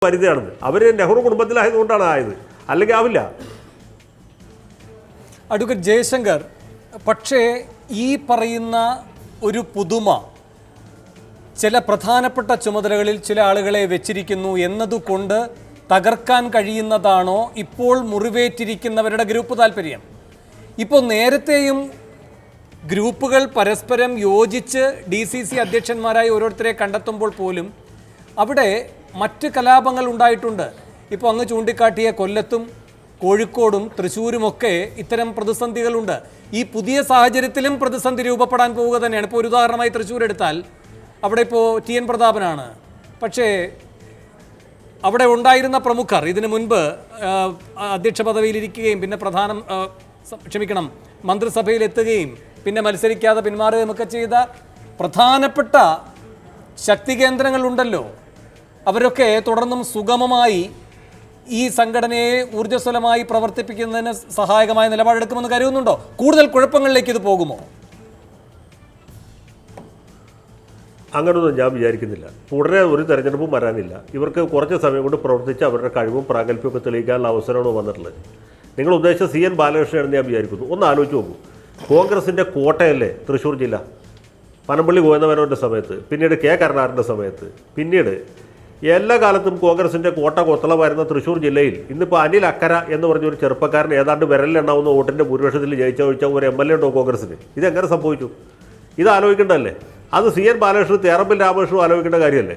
വനിതയാണെന്ന്. അവർ നെഹ്റു കുടുംബത്തിലായതുകൊണ്ടാണ് ആയത്, അല്ലെങ്കിൽ ആവില്ല. അഡ്വക്കേറ്റ് ജയശങ്കർ, പക്ഷേ ഈ പറയുന്ന ഒരു പുതുമ ചില പ്രധാനപ്പെട്ട ചുമതലകളിൽ ചില ആളുകളെ വെച്ചിരിക്കുന്നു എന്നതുകൊണ്ട് തകർക്കാൻ കഴിയുന്നതാണോ ഇപ്പോൾ മുറിവേറ്റിരിക്കുന്നവരുടെ ഗ്രൂപ്പ് താല്പര്യം? ഇപ്പോൾ നേരത്തെയും ഗ്രൂപ്പുകൾ പരസ്പരം യോജിച്ച് DCC അധ്യക്ഷന്മാരായി ഓരോരുത്തരെ കണ്ടെത്തുമ്പോൾ പോലും അവിടെ മറ്റ് കലാപങ്ങൾ ഉണ്ടായിട്ടുണ്ട്. ഇപ്പോൾ അങ്ങ് ചൂണ്ടിക്കാട്ടിയ കൊല്ലത്തും കോഴിക്കോടും തൃശ്ശൂരുമൊക്കെ ഇത്തരം പ്രതിസന്ധികളുണ്ട്. ഈ പുതിയ സാഹചര്യത്തിലും പ്രതിസന്ധി രൂപപ്പെടാൻ പോവുക തന്നെയാണ്. ഇപ്പോൾ ഒരു ഉദാഹരണമായി തൃശ്ശൂർ എടുത്താൽ അവിടെ ഇപ്പോൾ TN പ്രതാപനാണ്. പക്ഷേ അവിടെ ഉണ്ടായിരുന്ന പ്രമുഖർ ഇതിനു മുൻപ് അധ്യക്ഷ പദവിയിലിരിക്കുകയും പിന്നെ മന്ത്രിസഭയിലെത്തുകയും പിന്നെ മത്സരിക്കാതെ പിന്മാറുകയുമൊക്കെ ചെയ്ത പ്രധാനപ്പെട്ട ശക്തി കേന്ദ്രങ്ങളുണ്ടല്ലോ. അവരൊക്കെ തുടർന്നും സുഗമമായി ഈ സംഘടനയെ ഊർജ്ജസ്വലമായി പ്രവർത്തിപ്പിക്കുന്നതിന് സഹായകമായ നിലപാടെടുക്കുമെന്ന് കരുതുന്നുണ്ടോ? കൂടുതൽ കുഴപ്പങ്ങളിലേക്ക് ഇത് പോകുമോ? അങ്ങനെയൊന്നും ഞാൻ വിചാരിക്കുന്നില്ല. ഉടനെ ഒരു തെരഞ്ഞെടുപ്പും വരാനില്ല. ഇവർക്ക് കുറച്ച് സമയം കൊണ്ട് പ്രവർത്തിച്ച് അവരുടെ കഴിവും പ്രാഗൽഭ്യമൊക്കെ തെളിയിക്കാനുള്ള അവസരമാണ് വന്നിട്ടുള്ളത്. നിങ്ങൾ ഉദ്ദേശിച്ച CN ബാലകൃഷ്ണനാണെന്ന് ഞാൻ വിചാരിക്കുന്നു. ഒന്ന് ആലോചിച്ച് നോക്കൂ. കോൺഗ്രസിൻ്റെ കോട്ടയല്ലേ തൃശ്ശൂർ ജില്ല? പനമ്പള്ളി ഗോവിന്ദമേനോൻ്റെ സമയത്ത്, പിന്നീട് K കരുണാകരൻ്റെ സമയത്ത്, പിന്നീട് എല്ലാ കാലത്തും കോൺഗ്രസിൻ്റെ കോട്ട കൊത്തളമായിരുന്ന തൃശ്ശൂർ ജില്ലയിൽ ഇന്നിപ്പോൾ അനിൽ അക്കര എന്ന് പറഞ്ഞൊരു ചെറുപ്പക്കാരൻ ഏതാണ്ട് വിരലിലെണ്ണാവുന്ന വോട്ടിൻ്റെ ഭൂരിപക്ഷത്തിൽ ജയിച്ച ഒരു MLA ഉണ്ടോ കോൺഗ്രസിന്? ഇതെങ്ങനെ സംഭവിച്ചു? ഇത് ആലോചിക്കേണ്ടതല്ലേ? അത് CN ബാലകൃഷ്ണൻ തേറമ്പിൽ രാമകൃഷ്ണനും ആലോചിക്കേണ്ട കാര്യമല്ലേ?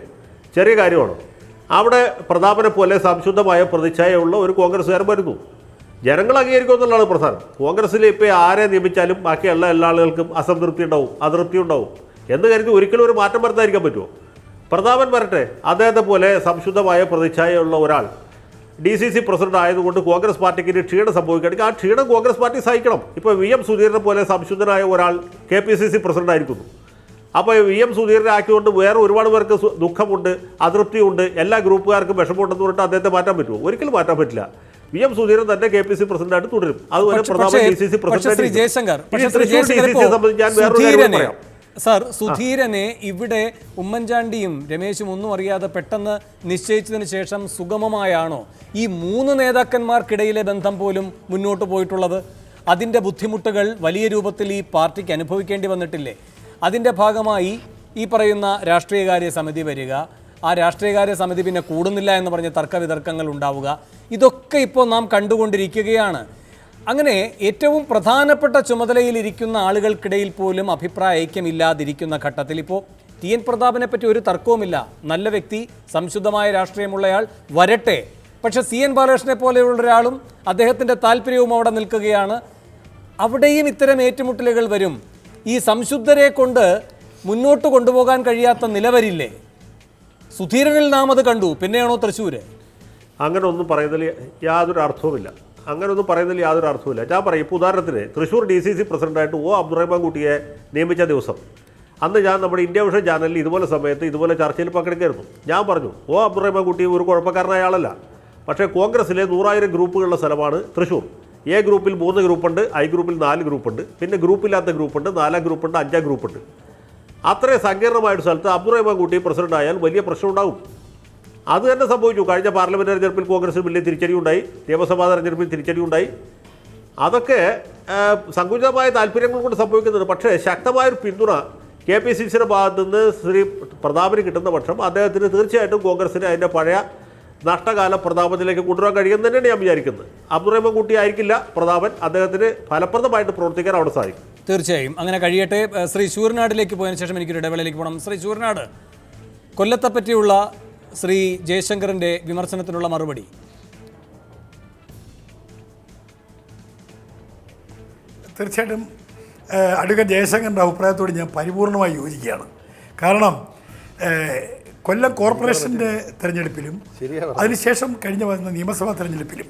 ചെറിയ കാര്യമാണോ? അവിടെ പ്രതാപനെ പോലെ സംശുദ്ധമായ പ്രതിച്ഛായയുള്ള ഒരു കോൺഗ്രസ്സുകാരൻ വരുന്നു. ജനങ്ങൾ അംഗീകരിക്കുക എന്നുള്ളതാണ് പ്രധാനം. കോൺഗ്രസ്സിൽ ഇപ്പോൾ ആരെ നിയമിച്ചാലും ബാക്കിയുള്ള എല്ലാ ആളുകൾക്കും അസംതൃപ്തി ഉണ്ടാവും, അതൃപ്തി ഉണ്ടാവും എന്ന് കരുതി ഒരിക്കലും ഒരു മാറ്റം വരുത്താതിരിക്കാൻ പറ്റുമോ? പ്രതാപൻ വരട്ടെ, അദ്ദേഹത്തെ പോലെ സംശുദ്ധമായ പ്രതിച്ഛായയുള്ള ഒരാൾ DCC പ്രസിഡന്റ് ആയതുകൊണ്ട് കോൺഗ്രസ് പാർട്ടിക്ക് ക്ഷീണം സംഭവിക്കുകയാണെങ്കിൽ ആ ക്ഷീണം കോൺഗ്രസ് പാർട്ടി സഹിക്കണം. ഇപ്പോൾ VM സുധീരനെ പോലെ സംശുദ്ധനായ ഒരാൾ KPCC പ്രസിഡന്റ് ആയിരിക്കുന്നു. അപ്പോൾ VM സുധീരനെ ആക്കിക്കൊണ്ട് വേറെ ഒരുപാട് പേർക്ക് ദുഃഖമുണ്ട്, അതൃപ്തിയുണ്ട്, എല്ലാ ഗ്രൂപ്പുകാർക്കും വിഷമമുണ്ടെന്ന് പറഞ്ഞിട്ട് അദ്ദേഹത്തെ മാറ്റാൻ പറ്റുമോ? ഒരിക്കലും മാറ്റാൻ പറ്റില്ല. VM സുധീരൻ തന്നെ KPCC പ്രസിഡന്റായിട്ട് തുടരും. അതുപോലെ പ്രതാപൻ DCC പ്രസിഡന്റ്. സാർ, സുധീരനെ ഇവിടെ ഉമ്മൻചാണ്ടിയും രമേശും ഒന്നും അറിയാതെ പെട്ടെന്ന് നിശ്ചയിച്ചതിന് ശേഷം സുഗമമായാണോ ഈ 3 നേതാക്കന്മാർക്കിടയിലെ ബന്ധം പോലും മുന്നോട്ട് പോയിട്ടുള്ളത്? അതിൻ്റെ ബുദ്ധിമുട്ടുകൾ വലിയ രൂപത്തിൽ ഈ പാർട്ടിക്ക് അനുഭവിക്കേണ്ടി വന്നിട്ടില്ലേ? അതിൻ്റെ ഭാഗമായി ഈ പറയുന്ന രാഷ്ട്രീയകാര്യ സമിതി വരിക, ആ രാഷ്ട്രീയകാര്യ സമിതി പിന്നെ കൂടുന്നില്ല എന്ന് പറഞ്ഞ് തർക്കവിതർക്കങ്ങൾ ഉണ്ടാവുക, ഇതൊക്കെ ഇപ്പോൾ നാം കണ്ടുകൊണ്ടിരിക്കുകയാണ്. അങ്ങനെ ഏറ്റവും പ്രധാനപ്പെട്ട ചുമതലയിലിരിക്കുന്ന ആളുകൾക്കിടയിൽ പോലും അഭിപ്രായ ഐക്യമില്ലാതിരിക്കുന്ന ഘട്ടത്തിൽ ഇപ്പോൾ TN പ്രതാപനെ പറ്റി ഒരു തർക്കവുമില്ല. നല്ല വ്യക്തി, സംശുദ്ധമായ രാഷ്ട്രീയമുള്ളയാൾ, വരട്ടെ. പക്ഷേ CN ബാലകൃഷ്ണനെ പോലെയുള്ള ഒരാളും അദ്ദേഹത്തിൻ്റെ താല്പര്യവും അവിടെ നിൽക്കുകയാണ്. അവിടെയും ഇത്തരം ഏറ്റുമുട്ടലുകൾ വരും. ഈ സംശുദ്ധരെ കൊണ്ട് മുന്നോട്ട് കൊണ്ടുപോകാൻ കഴിയാത്ത നിലവരില്ലേ? സുധീരനിൽ നാം അത് കണ്ടു, പിന്നെയാണോ തൃശ്ശൂർ? അങ്ങനെ ഒന്നും പറയുന്നതിൽ യാതൊരു അർത്ഥവുമില്ല. ഞാൻ പറയും, ഇപ്പോൾ ഉദാഹരണത്തിന് തൃശ്ശൂർ DCC പ്രസിഡന്റായിട്ട് അബ്ദുറഹ്മാൻ കുട്ടിയെ നിയമിച്ച ദിവസം അന്ന് ഞാൻ നമ്മുടെ ഇന്ത്യ വിഷൻ ചാനലിൽ ഇതുപോലെ സമയത്ത് ഇതുപോലെ ചർച്ചയിൽ പങ്കെടുക്കായിരുന്നു. ഞാൻ പറഞ്ഞു, അബ്ദുറഹ്മാൻ കുട്ടി ഒരു കുഴപ്പക്കാരനായ ആളല്ല. പക്ഷേ കോൺഗ്രസ്സിലെ 100,000 ഗ്രൂപ്പുകളുള്ള സ്ഥലമാണ് തൃശ്ശൂർ. A ഗ്രൂപ്പിൽ 3 ഗ്രൂപ്പുണ്ട്, I ഗ്രൂപ്പിൽ 4 ഗ്രൂപ്പുണ്ട്, പിന്നെ ഗ്രൂപ്പില്ലാത്ത ഗ്രൂപ്പുണ്ട്, 4 ഗ്രൂപ്പുണ്ട്, 5 ഗ്രൂപ്പുണ്ട്. അത്രയും സങ്കീർണമായൊരു സ്ഥലത്ത് അബ്ദുറഹ്മാൻ കുട്ടി പ്രസിഡന്റ് ആയാൽ വലിയ പ്രശ്നം ഉണ്ടാവും. അത് തന്നെ സംഭവിച്ചു. കഴിഞ്ഞ പാർലമെൻറ്റ് തെരഞ്ഞെടുപ്പിൽ കോൺഗ്രസിന് വലിയ തിരിച്ചടി ഉണ്ടായി, നിയമസഭാ തെരഞ്ഞെടുപ്പിൽ തിരിച്ചടി ഉണ്ടായി. അതൊക്കെ സങ്കുചിതമായ താല്പര്യങ്ങൾ കൊണ്ട് സംഭവിക്കുന്നുണ്ട്. പക്ഷേ ശക്തമായൊരു പിന്തുണ KPCCയുടെ ഭാഗത്തു നിന്ന് ശ്രീ പ്രതാപന് കിട്ടുന്ന പക്ഷം അദ്ദേഹത്തിന് തീർച്ചയായിട്ടും കോൺഗ്രസിന് അതിൻ്റെ പഴയ നഷ്ടകാല പ്രതാപത്തിലേക്ക് കൊണ്ടുവരാൻ കഴിയുമെന്ന് തന്നെയാണ് ഞാൻ വിചാരിക്കുന്നത്. അബ്ദുറഹ്മാൻ കുട്ടി ആയിരിക്കില്ല പ്രതാപൻ, അദ്ദേഹത്തിന് ഫലപ്രദമായിട്ട് പ്രവർത്തിക്കാൻ അവിടെ സാധിക്കും. തീർച്ചയായും അങ്ങനെ കഴിയട്ടെ. ശ്രീ ശൂരനാടിലേക്ക് പോയതിനു ശേഷം എനിക്കൊരു ഇടവേളയിലേക്ക് പോകണം. ശ്രീ ശൂരനാട്, കൊല്ലത്തെ പറ്റിയുള്ള ശ്രീ ജയശങ്കറിൻ്റെ വിമർശനത്തിനുള്ള മറുപടി. തീർച്ചയായിട്ടും അഡ്വക്കേറ്റ് ജയശങ്കറിൻ്റെ അഭിപ്രായത്തോട് ഞാൻ പരിപൂർണമായി യോജിക്കുകയാണ്. കാരണം കൊല്ലം കോർപ്പറേഷൻ്റെ തെരഞ്ഞെടുപ്പിലും അതിനുശേഷം കഴിഞ്ഞ വന്ന നിയമസഭാ തെരഞ്ഞെടുപ്പിലും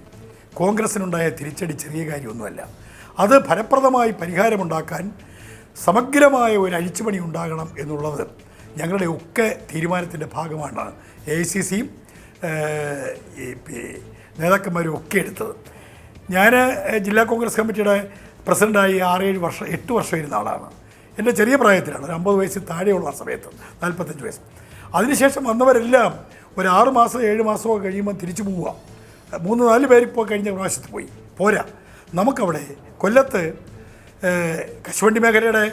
കോൺഗ്രസിനുണ്ടായ തിരിച്ചടി ചെറിയ കാര്യമൊന്നുമല്ല. അത് ഫലപ്രദമായി പരിഹാരമുണ്ടാക്കാൻ സമഗ്രമായ ഒരു അഴിച്ചുപണി ഉണ്ടാകണം എന്നുള്ളത് ഞങ്ങളുടെ ഒക്കെ തീരുമാനത്തിൻ്റെ ഭാഗമാണ് AICCയും നേതാക്കന്മാരും ഒക്കെ എടുത്തത്. ഞാൻ ജില്ലാ കോൺഗ്രസ് കമ്മിറ്റിയുടെ പ്രസിഡൻ്റായി 8 വർഷം ഇരുന്ന ആളാണ്. എൻ്റെ ചെറിയ പ്രായത്തിലാണ്, ഒരു 50 വയസ്സിൽ താഴെയുള്ള സമയത്ത്, 45 വയസ്സ്. അതിനുശേഷം വന്നവരെല്ലാം ഒരു 6 മാസം 7 മാസമോ കഴിയുമ്പോൾ തിരിച്ചു പോവുക. 3-4 പേര് ഇപ്പോൾ കഴിഞ്ഞ പ്രാവശ്യത്ത് പോയി പോരാ. നമുക്കവിടെ കൊല്ലത്ത് കശുവണ്ടി മേഖലയുടെ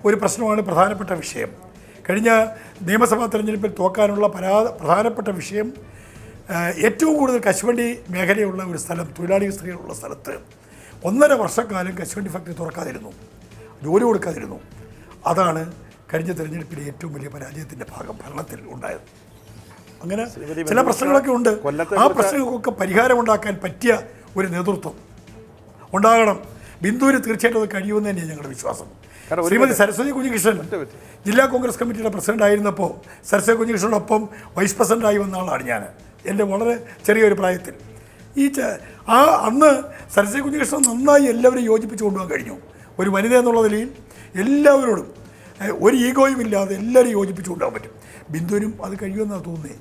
ഒരു പ്രശ്നമാണ് പ്രധാനപ്പെട്ട വിഷയം. കഴിഞ്ഞ നിയമസഭാ തെരഞ്ഞെടുപ്പിൽ തോക്കാനുള്ള പ്രധാനപ്പെട്ട വിഷയം ഏറ്റവും കൂടുതൽ കശുവണ്ടി മേഖലയുള്ള ഒരു സ്ഥലം, തൊഴിലാളി സ്ത്രീകളുള്ള സ്ഥലത്ത് 1.5 വർഷക്കാലം കശുവണ്ടി ഫാക്ടറി തുറക്കാതിരുന്നു, ജോലി കൊടുക്കാതിരുന്നു. അതാണ് കഴിഞ്ഞ തെരഞ്ഞെടുപ്പിലെ ഏറ്റവും വലിയ പരാജയത്തിൻ്റെ ഭരണത്തിൽ ഉണ്ടായത്. അങ്ങനെ ചില പ്രശ്നങ്ങളൊക്കെ ഉണ്ട്. ആ പ്രശ്നങ്ങൾക്കൊക്കെ പരിഹാരമുണ്ടാക്കാൻ പറ്റിയ ഒരു നേതൃത്വം ഉണ്ടാകണം. ബിന്ദുവിന് തീർച്ചയായിട്ടും അത് കഴിയുമെന്ന് തന്നെയാണ് ഞങ്ങളുടെ വിശ്വാസം. ശ്രീമതി സരസ്വതി കുഞ്ഞികൃഷ്ണൻ ജില്ലാ കോൺഗ്രസ് കമ്മിറ്റിയുടെ പ്രസിഡന്റ് ആയിരുന്നപ്പോൾ സരസ്വതി കുഞ്ഞികൃഷ്ണനൊപ്പം വൈസ് പ്രസിഡൻ്റായി വന്ന ആളാണ് ഞാൻ, എൻ്റെ വളരെ ചെറിയൊരു പ്രായത്തിൽ. അന്ന് സരസ്വതി കുഞ്ഞികൃഷ്ണൻ നന്നായി എല്ലാവരും യോജിപ്പിച്ചു കൊണ്ടുപോകാൻ കഴിഞ്ഞു. ഒരു വനിത എന്നുള്ള നിലയിൽ എല്ലാവരോടും ഒരു ഈഗോയും ഇല്ലാതെ എല്ലാവരും യോജിപ്പിച്ചു കൊണ്ടുപോകാൻ പറ്റും. ബിന്ദുവിനും അത് കഴിയുമെന്നാണ് തോന്നുന്നത്.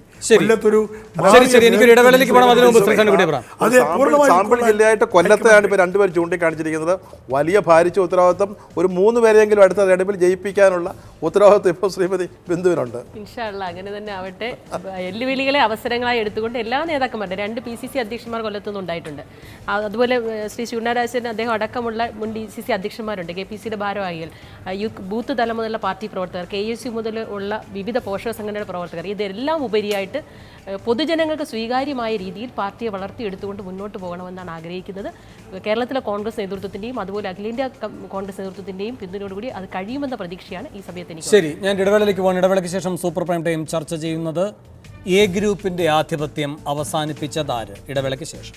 സാമ്പിൾ ജില്ലയായിട്ട് കൊല്ലത്തെയാണ് ഇപ്പോൾ 2 പേർ ചൂണ്ടിക്കാണിച്ചിരിക്കുന്നത്. വലിയ ഭാരിച്ച ഉത്തരവാദിത്വം ഒരു 3 പേരെങ്കിലും അടുത്ത തെരഞ്ഞെടുപ്പിൽ ജയിപ്പിക്കാനുള്ള ഉത്തരവാദിത്വം ഇപ്പോൾ ശ്രീമതി ബിന്ദുവിനുണ്ട്. ഇൻഷാ അല്ലാഹ് അങ്ങനെ തന്നെ ആവട്ടെ. വെല്ലുവിളികളെ അവസരങ്ങളായി എടുത്തുകൊണ്ട് എല്ലാ നേതാക്കന്മാരുടെ 2 PCC അധ്യക്ഷന്മാർ കൊല്ലത്തുനിന്ന് ഉണ്ടായിട്ടുണ്ട്. അതുപോലെ ശ്രീ ശിവനാരാജൻ അദ്ദേഹം അടക്കമുള്ള മുൻ DCC അധ്യക്ഷന്മാരുണ്ട്, KPCയുടെ ഭാരവാഹികൾ, ബൂത്ത് തലം മുതലുള്ള പാർട്ടി പ്രവർത്തകർ, KSU മുതൽ ഉള്ള വിവിധ പോഷക സംഘടനയുടെ പ്രവർത്തകർ, ഇതെല്ലാം ഉപരിയായിട്ട് പൊതുജനങ്ങൾക്ക് സ്വീകാര്യമായ രീതിയിൽ പാർട്ടിയെ വളർത്തിയെടുത്തുകൊണ്ട് മുന്നോട്ട് പോകണമെന്നാണ് ആഗ്രഹിക്കുന്നത്. കേരളത്തിലെ കോൺഗ്രസ് നേതൃത്വത്തിൻ്റെയും അതുപോലെ അഖിലേന്ത്യാ കോൺഗ്രസ് നേതൃത്വത്തിൻ്റെയും പിന്തുണയോടുകൂടി അത് കഴിയുമെന്ന പ്രതീക്ഷയാണ് ഈ സമയത്ത് എനിക്ക്. ശരി, ഞാൻ ഇടവേളയിലേക്ക് പോകാൻ. ഇടവേളയ്ക്ക് ശേഷം സൂപ്പർ പ്രൈം ടൈം ചർച്ച ചെയ്യുന്നത് എ ഗ്രൂപ്പിന്റെ ആധിപത്യം അവസാനിപ്പിച്ചതാര്? ഇടവേളയ്ക്ക് ശേഷം.